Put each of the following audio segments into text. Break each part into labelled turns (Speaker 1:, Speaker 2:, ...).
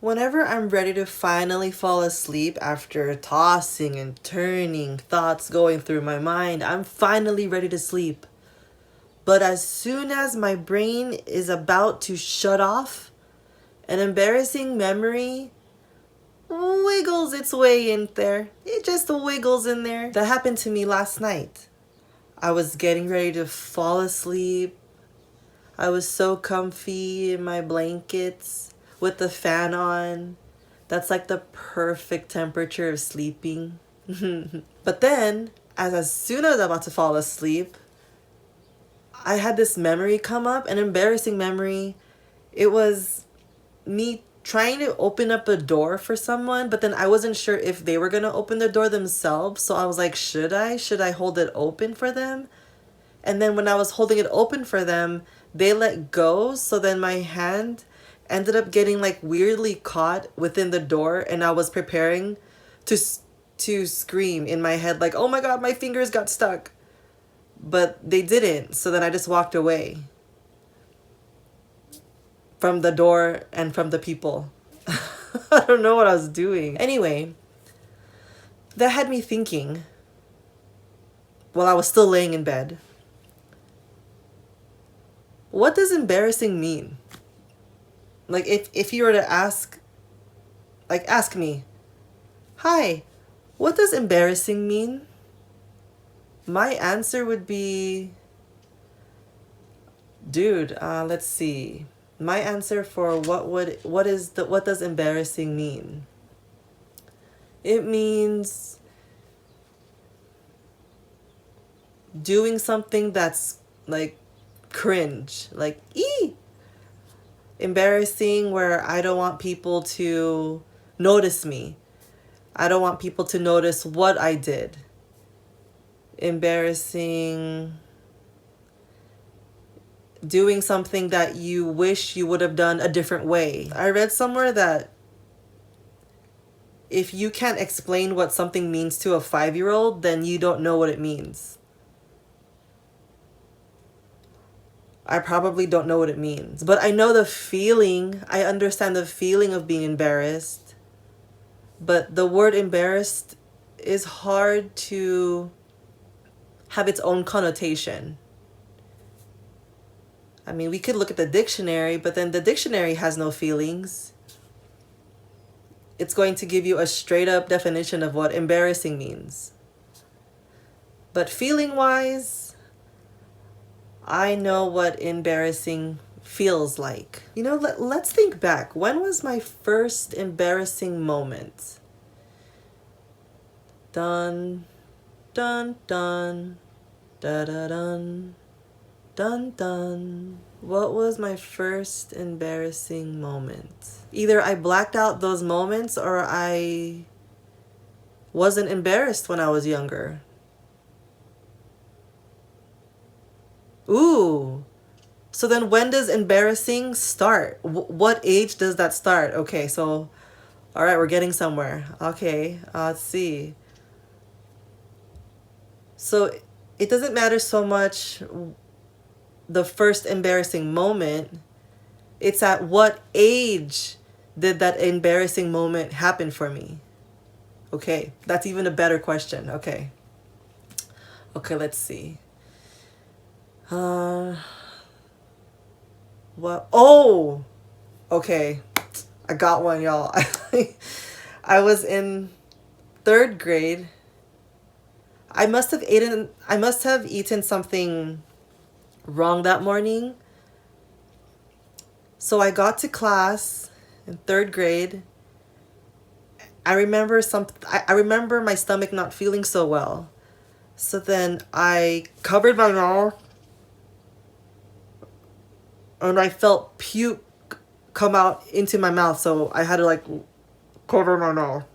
Speaker 1: Whenever I'm ready to finally fall asleep after tossing and turning, thoughts going through my mind, I'm finally ready to sleep. But as soon as my brain is about to shut off, an embarrassing memory wiggles its way in there. It just wiggles in there. That happened to me last night. I was getting ready to fall asleep. I was so comfy in my blankets with the fan on. That's like the perfect temperature of sleeping. But then, as soon as I was about to fall asleep, I had this memory come up, an embarrassing memory. It was me trying to open up a door for someone, but then I wasn't sure if they were going to open the door themselves. So I was like, should I? Should I hold it open for them? And then when I was holding it open for them, they let go. So then my hand ended up getting like weirdly caught within the door, and I was preparing to to scream in my head like, "Oh my god, my fingers got stuck." But they didn't. So then I just walked away from the door and from the people. I don't know what I was doing. Anyway, that had me thinking while I was still laying in bed. What does embarrassing mean? Like if you were to ask me, "Hi, what does embarrassing mean?" My answer would be, dude, let's see. My answer for what does embarrassing mean? It means doing something that's like cringe, like embarrassing, where I don't want people to notice me. I don't want people to notice what I did. Embarrassing, doing something that you wish you would have done a different way. I read somewhere that if you can't explain what something means to a 5-year-old, then you don't know what it means. I probably don't know what it means, but I know the feeling. I understand the feeling of being embarrassed. But the word embarrassed is hard to have its own connotation. I mean, we could look at the dictionary, but then the dictionary has no feelings. It's going to give you a straight up definition of what embarrassing means. But feeling wise, I know what embarrassing feels like. You know, let's think back. When was my first embarrassing moment? Dun, dun, dun, da da dun, dun, dun. What was my first embarrassing moment? Either I blacked out those moments or I wasn't embarrassed when I was younger. Ooh. So then when does embarrassing start? What age does that start? Okay, so, all right, we're getting somewhere. Okay, let's see. So it doesn't matter so much the first embarrassing moment. It's at what age did that embarrassing moment happen for me? Okay, that's even a better question. Okay. Okay, let's see. Uh, what? Oh, okay. I got one, y'all. I was in third grade. I must have eaten something wrong that morning. So I got to class in third grade. I remember my stomach not feeling so well. So then I covered my mouth and I felt puke come out into my mouth, so I had to like cover my mouth.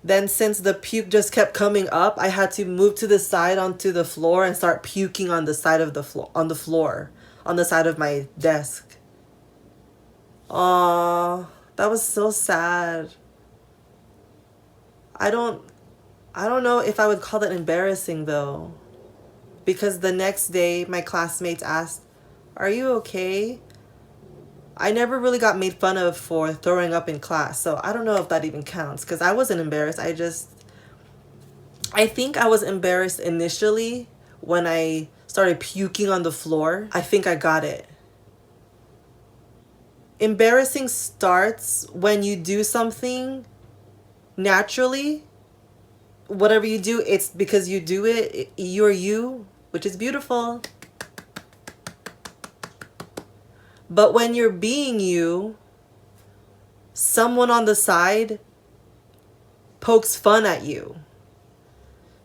Speaker 1: Then since the puke just kept coming up, I had to move to the side onto the floor and start puking on the side of the floor on the side of my desk. Aw, that was so sad. I don't I don't know if I would call that embarrassing though. Because the next day my classmates asked, "Are you okay?" I never really got made fun of for throwing up in class. So I don't know if that even counts because I wasn't embarrassed. I think I was embarrassed initially when I started puking on the floor. I think I got it. Embarrassing starts when you do something naturally. Whatever you do, it's because you do it. You're you, which is beautiful. But when you're being you, someone on the side pokes fun at you.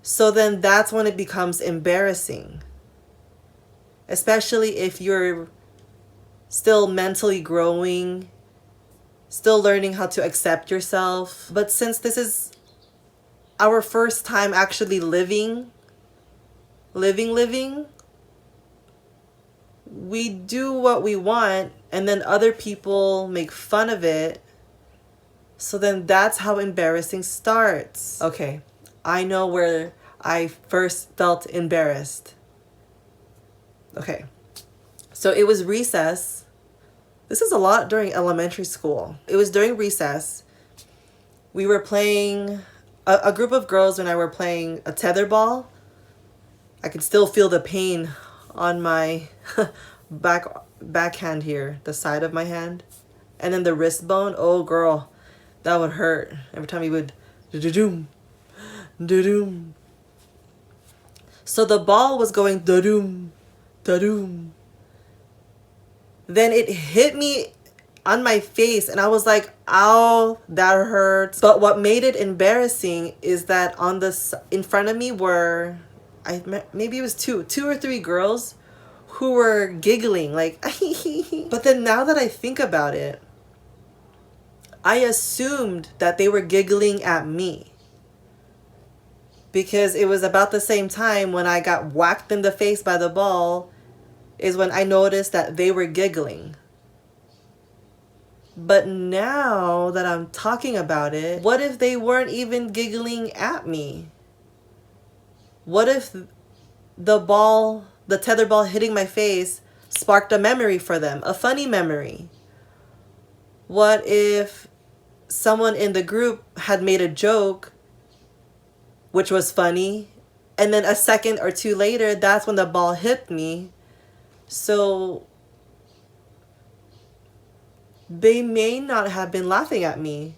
Speaker 1: So then that's when it becomes embarrassing. Especially if you're still mentally growing, still learning how to accept yourself. But since this is our first time actually living, we do what we want and then other people make fun of it. So then that's how embarrassing starts. Okay, I know where I first felt embarrassed. Okay, so it was recess. This is a lot during elementary school. It was during recess. We were playing, a group of girls and I were playing a tetherball. I could still feel the pain on my backhand here, the side of my hand. And then the wrist bone, oh girl, that would hurt every time you would do-do-doom, do-doom. So the ball was going da-doom, da-doom. Then it hit me on my face and I was like, ow, that hurts. But what made it embarrassing is that in front of me were, maybe it was two or three girls who were giggling like, but then now that I think about it, I assumed that they were giggling at me because it was about the same time when I got whacked in the face by the ball is when I noticed that they were giggling. But now that I'm talking about it, what if they weren't even giggling at me? What if the tether ball hitting my face sparked a memory for them, a funny memory? What if someone in the group had made a joke, which was funny, and then a second or two later, that's when the ball hit me? So they may not have been laughing at me,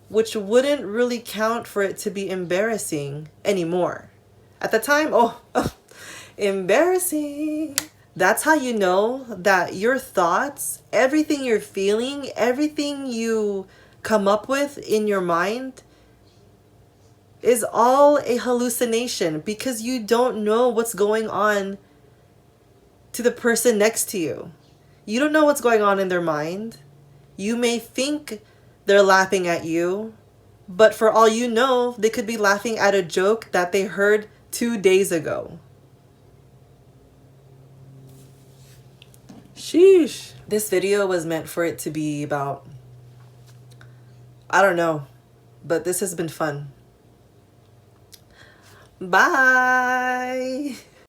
Speaker 1: which wouldn't really count for it to be embarrassing anymore. At the time, oh, embarrassing. That's how you know that your thoughts, everything you're feeling, everything you come up with in your mind is all a hallucination because you don't know what's going on to the person next to you. You don't know what's going on in their mind. You may think they're laughing at you, but for all you know, they could be laughing at a joke that they heard 2 days ago. Sheesh. This video was meant for it to be about, I don't know, but this has been fun. Bye.